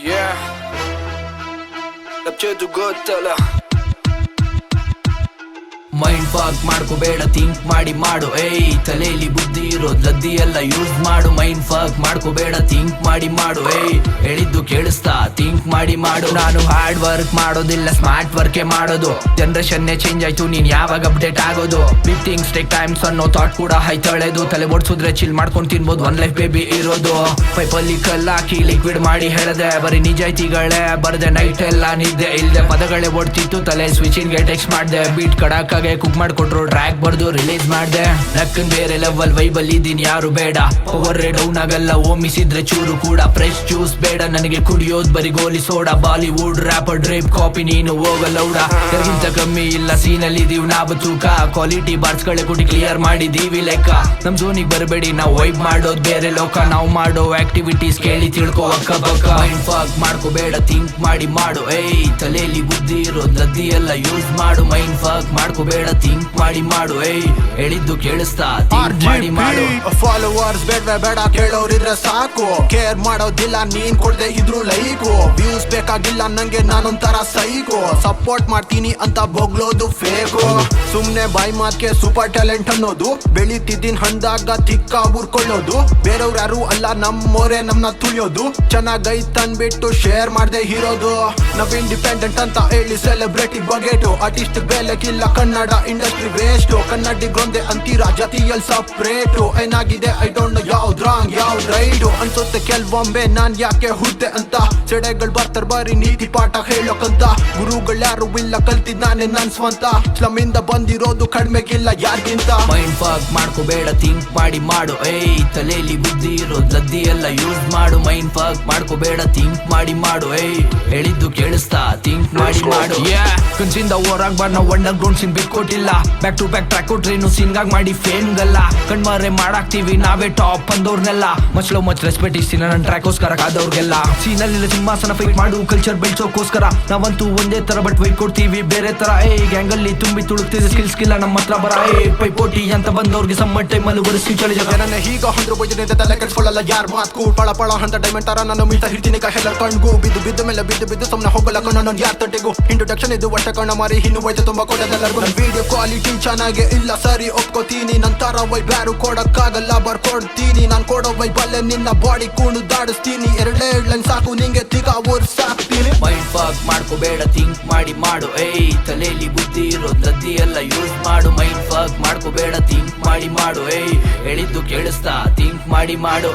Yeah, ನಪ್ಚೇದು ಗೊತ್ತಲ್ಲ. Mind ಫಾಕ್ ಮಾಡ್ಕೋಬೇಡ, think ಮಾಡಿ ಮಾಡು. ಏಯ್ ತಲೆಯಲ್ಲಿ ಬುದ್ಧಿ ಇರೋದ್ ಲದ್ದಿ ಎಲ್ಲ ಯೂಸ್ ಮಾಡು. ಮೈಂಡ್ ಫಾಕ್ ಮಾಡ್ಕೋಬೇಡ, ಥಿಂಕ್ ಮಾಡಿ ಮಾಡು. ಏಯ್ ಹೇಳಿದ್ದು ಕೇಳಿಸ್ತಾ, ಥಿಂಕ್ ಮಾಡಿ ಮಾಡು. ನಾನು ಹಾರ್ಡ್ ವರ್ಕ್ ಮಾಡೋದಿಲ್ಲ, ಸ್ಮಾರ್ಟ್ ವರ್ಕೇ ಮಾಡೋದು. ಜನರೇಷನ್ನೇ ಚೇಂಜ್ ಆಯ್ತು, ನೀನ್ ಯಾವಾಗ ಅಪ್ಡೇಟ್ ಆಗೋದು? ಬಿಗ್ ಥಿಂಗ್ಸ್ ಟೇಕ್ ಟೈಮ್ಸ್ ಅನ್ನೋ ಥಾಟ್ ಕೂಡ ಹೈತಳೆದು. ತಲೆ ಓಡಿಸಿದ್ರೆ ಚಿಲ್ ಮಾಡ್ಕೊಂಡು ತಿನ್ಬೋದು, ಒನ್ ಲೈಫ್ ಬೇಬಿ ಇರೋದು. ಪೈಪಲ್ಲಿ ಕಲ್ಲಾಕಿ ಲಿಕ್ವಿಡ್ ಮಾಡಿ ಹೇಳದೆ, ಬರೀ ನಿಜಾಯ್ತಿಗಳೇ ಬರ್ದೆ. ನೈಟ್ ಎಲ್ಲ ನಿದ್ದೆ ಇಲ್ದೆ ಪದಗಳೇ ಓಡ್ತಿತ್ತು, ತಲೆ ಸ್ವಿಚಿನ್ಗೆ ಟೆಕ್ಸ್ಟ್ ಮಾಡ್ದೆ. ಬೀಟ್ ಕಡಾಕಾಗೆ ಕುಕ್ ಮಾಡ್ಕೊಟ್ರು, ಟ್ರ್ಯಾಕ್ ಬರ್ದು ರಿಲೀಸ್ ಮಾಡ್ದೆ. ನಕ್ಕನ್ ಬೇರೆ ಲೆವೆಲ್ ವೈಬಲ್ ಇದೀನಿ, ಯಾರು ಬೇಡ. ಪವರ್ ಡೌನ್ ಆಗಲ್ಲ, ಓಮಿಸಿದ್ರೆ ಚೂರು ಕೂಡ. ಫ್ರೆಶ್ ಜ್ಯೂಸ್ ಬೇಡ ನನಗೆ ಕುಡಿಯೋದ್, ಬರಿ ಗೋಲಿ ಸೋಡಾ. ಬಾಲಿವುಡ್ ರ್ಯಾಪರ್ ಡ್ರೇಪ್ ಕಾಪಿ, ನೀನು ಹೋಗಲ್ಲೌಡ. ಯಾರಿಗಿಂತ ಕಮ್ಮಿ ಇಲ್ಲ, ಸೀನಲ್ಲಿ ಇದೀವಿ ನಾವು ತೂಕ. ಕ್ವಾಲಿಟಿ ಬಾರ್ಸ್ ಗಳೇ ಕೊಟ್ಟು ಕ್ಲಿಯರ್ ಮಾಡಿದೀವಿ ಲೆಕ್ಕ. ನಮ್ ಝೋನಿಗೆ ಬರಬೇಡಿ, ನಾವು ವೈಬ್ ಮಾಡೋದ್ ಬೇರೆ ಲೋಕ. ನಾವು ಮಾಡೋ ಆಕ್ಟಿವಿಟೀಸ್ ಕೇಳಿ ತಿಳ್ಕೋ ಅಕ್ಕ ಪಕ್ಕ. ಮೈಂಡ್ ಫಾಕ್ ಮಾಡ್ಕೋಬೇಡ, ಥಿಂಕ್ ಮಾಡಿ ಮಾಡು. ಏಯ್ ತಲೆಯಲ್ಲಿ ಬುದ್ಧಿ ಇರೋದ್ ಲದ್ದಿ ಎಲ್ಲ ಯೂಸ್ ಮಾಡು. ಮೈಂಡ್ ಫಾಕ್ ಮಾಡ್ಕೋಬೇಡ, ಥಿಂಕ್ ಮಾಡಿ ಮಾಡು. ಏಯ್ ಹೇಳಿದ್ದು ಕೇಳಿಸ್ತಾ, ಥಿಂಕ್ ಮಾಡಿ ಮಾಡು. ಫಾಲೋವರ್ಸ್ ಬೇಡ ಬೇಡ, ಕೇಳೋರಿದ್ರೆ ಸಾಕು. ಕೇರ್ ಮಾಡೋದಿಲ್ಲ, ನೀನ್ ಕೊಡದೆ ಇದ್ರು ಲೈಕು. ವ್ಯೂಸ್ ಬೇಕಾಗಿಲ್ಲ ನಂಗೆ, ನಾನೊಂಥರ ಸೈಕೋ. ಸಪೋರ್ಟ್ ಮಾಡ್ತೀನಿ ಅಂತ ಬೊಗ್ಳೋದು ಫೇಕು. ಸುಮ್ನೆ ಬಾಯ್ ಮಾತ್ಗೆ ಸೂಪರ್ ಟ್ಯಾಲೆಂಟ್ ಅನ್ನೋದು. ಬೆಳಿತಿದ್ದೀನ್ ಹಂದಾಗ ತಿಕ್ಕ ಉರ್ಕೊಳ್ಳೋದು. ಬೇರೆಯವ್ರು ಯಾರು ಅಲ್ಲ, ನಮ್ಮೋರೆ ನಮ್ನ ತುಳಿಯೋದು. ಚೆನ್ನಾಗೈತ್ ಅಂದ್ಬಿಟ್ಟು ಶೇರ್ ಮಾಡ್ದೆ ಇರೋದು. ನಾವ್ ಇಂಡಿಪೆಂಡೆಂಟ್ ಅಂತ ಹೇಳಿ ಸೆಲೆಬ್ರಿಟಿ ಬಗೆಟು. ಆರ್ಟಿಸ್ಟ್ ಬೆಲೆಗಿಲ್ಲ, ಕನ್ನಡ ಇಂಡಸ್ಟ್ರಿ ವೇಸ್ಟ್. ಕನ್ನಡಿಗರೊಂದೇ ಅಂತೀರಾ, ಜಾತಿಯಲ್ಲಿ ಸಪ್ರೇಟು. ಏನಾಗಿದೆ ಐ ಡೋಂಟ್ ನೋ, ಯಾವ್ದ್ ರಾಂಗ್ ಯಾವ್ದ್ ರೈಟು ಅನ್ಸುತ್ತೆ ಕೆಲವೊಮ್ಮೆ. ನಾನ್ ಯಾಕೆ ಹುಡ್ದೆ ಅಂತ ಸೆಡೆಗಳು ಬರ್ತಾರ, ಬರೀ ನೀತಿ ಪಾಠ ಹೇಳೋಕಂತ. ಗುರುಗಳ್ಯಾರು ಇಲ್ಲ, ಕಲ್ತಿದ್ ನಾನೇ ನನ್ ಸ್ವಂತ. ಸ್ಲಮ್ ಇಂದ ಬಂದಿರೋದು ಕಡಿಮೆಗಿಲ್ಲ ಯಾರಿಗಿಂತ. ಮೈಂಡ್ ಫಾಕ್ ಮಾಡ್ಕೋಬೇಡ, ಥಿಂಕ್ ಮಾಡಿ ಮಾಡು. ಏಯ್ ತಲೆಯಲ್ಲಿ ಬುದ್ಧಿ ಇರೋದ್ ಲದ್ದಿ ಎಲ್ಲ ಯೂಸ್ ಮಾಡು. ಮೈಂಡ್ ಫಾಕ್ ಮಾಡ್ಕೋಬೇಡ, ಥಿಂಕ್ ಮಾಡಿ ಮಾಡು. ಏಯ್ ಹೇಳಿದ್ದು ಕೇಳಿಸ್ತಾ, ಥಿಂಕ್ ಮಾಡಿ ಮಾಡು. ಕನ್ಸಿಂದ ಓರಾಗ್ಬಾರ್ದು, ನಾವು ಅಂಡರ್ ಗ್ರೌಂಡ್ ಸೀನ್ ಬಿಟ್ಕೊಟ್ಟಿಲ್ಲ. ಬ್ಯಾಕ್ ಟು ಬ್ಯಾಕ್ ಟ್ರ್ಯಾಕ್ ಕೊಟ್ರೇನು ಸೀನ್ಗಾಗ್ ಮಾಡಿ ಫೇಮ್ಗಲ್ಲ. ಕಣ್ಮಾರೆ ಮಾಡಾಕ್ತಿವಿ ನಾವೇ ಟಾಪ್ ಅಂದವ್ರನ್ನೆಲ್ಲ. ಮಚ್ಲೋ ಮಚ್ ರೆಸ್ಪೆಕ್ಟ್ ಇಸ್ತೀನಿ ನನ್ನ ಟ್ರ್ಯಾಕೋಸ್ಕರ ಕಾದವ್ರಿಗೆಲ್ಲ. ಸೀನಲ್ಲಿಲ್ಲ ಸಿಂಹಾಸನ ಫೈಟ್ ಮಾಡು, ಕಲ್ಚರ್ ಬೆಳ್ಸೋಕೋಸ್ಕರ. ನಾವಂತೂ ಒಂದೇ ತರ ಬಟ್ ವೈಟ್ ಕೊಡ್ತೀವಿ ಬೇರೆ ತರ. ಗ್ಯಾಂಗಲ್ಲಿ ತುಂಬಿ ತುಳುಕ್ತಿದೆ, ಸ್ಕಿಲ್ಸ್ ಕಿಲ್ಲ ನಮ್ಮ ಹತ್ರ ಬರ. ಪೈಪೋಟಿ ಅಂತ ಬಂದವ್ರಿಗೆ ಸಮ್ಮರ್ ಟೈಮಲ್ಲಿ ಬರೆಸಿ ಚಳಿ ಜನ. ನನ್ನ ಹೀಗ ಹೊಂದ್ರು ಬೈದಿನಿಂದ ತಲೆ ಕೆಡ್ಸ್ಕೊಳ್ಳಲ್ಲ ಯಾರ್ ಮಾತ್ಕು. ಪಳ ಪಳ ಅಂತ ಡೈಮಂಡ್ ತರ ನಾನು ಮೀಳ್ತಾ ಹಿಡ್ತೀನಿ ಕೈಯೆಲ್ಲರ ಕಣ್ಗೂ. ಬಿದ್ದು ಬಿದ್ದು ಮೇಲೆ ಬಿದ್ದು ಬಿದ್ದು ಸುಮ್ಮನೆ ಹೋಗಲ್ಲ ಕಣ್ಣ ನಾನು ಯಾರ್ ತಟ್ಟಿಗೂ. ಇಂಟ್ರೊಡಕ್ಷನ್ ಇದು ಒಟ್ಟ ಕಣ್ಣ ಮಾರಿ, ಇನ್ನು ಹೋಯ್ತು ತುಂಬಾ ಕೊಡೋದೆಲ್ಲರಿಗೂ. ನನ್ನ ವಿಡಿಯೋ ಕ್ವಾಲಿಟಿ ಚೆನ್ನಾಗೆ ಇಲ್ಲ ಸರಿ ಒಪ್ಕೋತೀನಿ. ನಂತರ ವೈಬ್ ಯಾರು ಕೊಡಕ್ಕಾಗಲ್ಲ, ಬರ್ಕೊಡ್ತೀನಿ. ನಾನ್ ಕೊಡೋ ವೈಬಲ್ಲೇ ನಿನ್ನ ಬಾಡಿ ಕುಣಿದಾಡಿಸ್ತೀನಿ. ಎರಡೇ ಲೈನ್ ಸಾಕು ನಿಂಗೆ ತಿಗ ಸಾಕ್ತೀನಿ. ಮೈಂಡ್ ಫಾಕ್ ಮಾಡ್ಕೋಬೇಡ, ಥಿಂಕ್ ಮಾಡಿ ಮಾಡು. ಏಯ್ ತಲೆಯಲ್ಲಿ ಬುದ್ಧಿ ಇರೋದ್ ಲದ್ದಿ ಎಲ್ಲ ಯೂಸ್ ಮಾಡು. ಮೈಂಡ್ ಫಾಕ್ ಮಾಡ್ಕೋಬೇಡ, ಥಿಂಕ್ ಮಾಡಿ ಮಾಡು. ಏಯ್ ಹೇಳಿದ್ದು ಕೇಳಿಸ್ತಾ, ಥಿಂಕ್ ಮಾಡಿ ಮಾಡು.